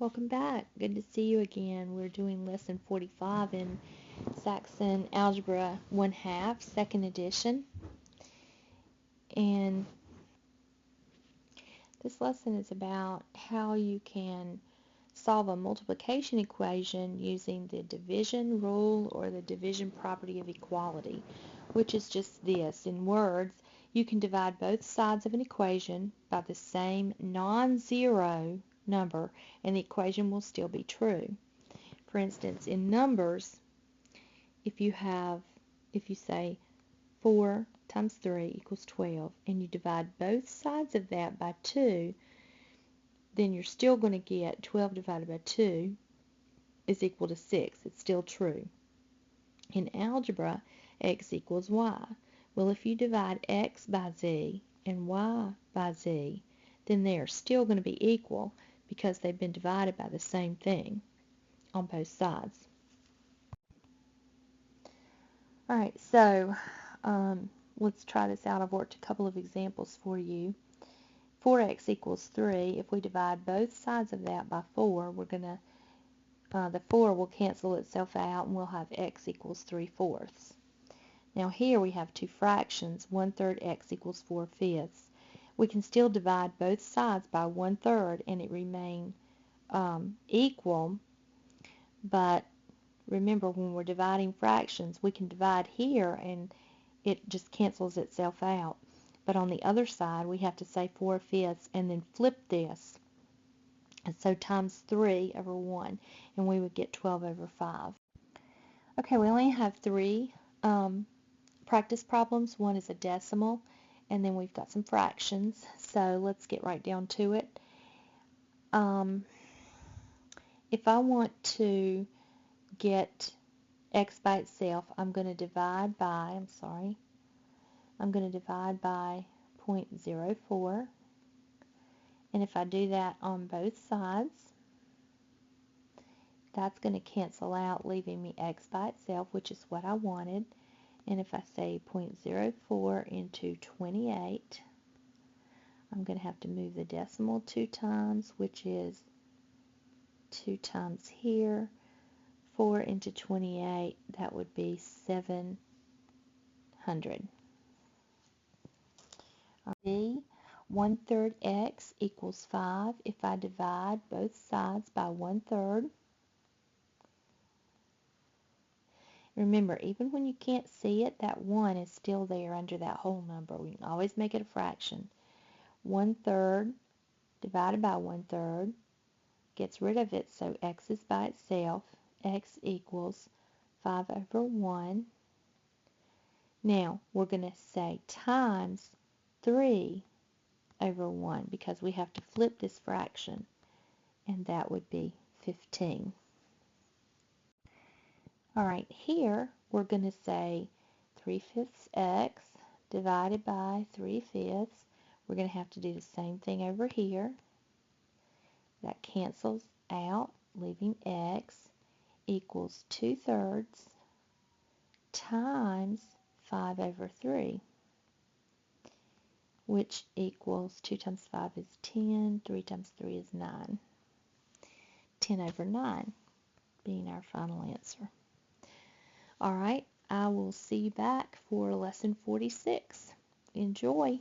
Welcome back. Good to see you again. We're doing lesson 45 in Saxon Algebra 1/2, second edition. And this lesson is about how you can solve a multiplication equation using the division rule or the division property of equality, which is just this. In words, you can divide both sides of an equation by the same non-zero number and the equation will still be true. For instance, in numbers, if you say 4 times 3 equals 12 and you divide both sides of that by 2, then you're still going to get 12 divided by 2 is equal to 6. It's still true. In algebra, x equals y. Well, if you divide x by z and y by z, then they are still going to be equal because they've been divided by the same thing on both sides. Alright, so let's try this out. I've worked a couple of examples for you. 4x equals 3. If we divide both sides of that by 4, we're going to the 4 will cancel itself out and we'll have x equals 3/4. Now here we have two fractions, 1/3 x equals 4/5. We can still divide both sides by 1/3 and it remain equal, but remember when we're dividing fractions we can divide here and it just cancels itself out. But on the other side we have to say 4/5 and then flip this. And so times 3 over 1, and we would get 12 over 5. Okay, we only have three practice problems. One is a decimal, and then we've got some fractions. So let's get right down to it. If I want to get x by itself, I'm going to divide by, I'm going to divide by 0.04. And if I do that on both sides, that's going to cancel out, leaving me x by itself, which is what I wanted. And if I say 0.04 into 28, I'm going to have to move the decimal 2 times, which is 2 times here. 4 into 28, that would be 700. B, 1/3 x equals 5 if I divide both sides by 1/3. Remember, even when you can't see it, that 1 is still there under that whole number. We can always make it a fraction. 1/3 divided by 1/3 gets rid of it, so x is by itself. X equals 5 over 1. Now, we're going to say times 3 over 1 because we have to flip this fraction, and that would be 15. Alright, here we're going to say 3/5 x divided by 3/5. We're going to have to do the same thing over here. That cancels out, leaving x equals 2/3 times 5 over 3, which equals 2 times 5 is 10, 3 times 3 is 9. 10 over 9 being our final answer. Alright, I will see you back for lesson 46. Enjoy!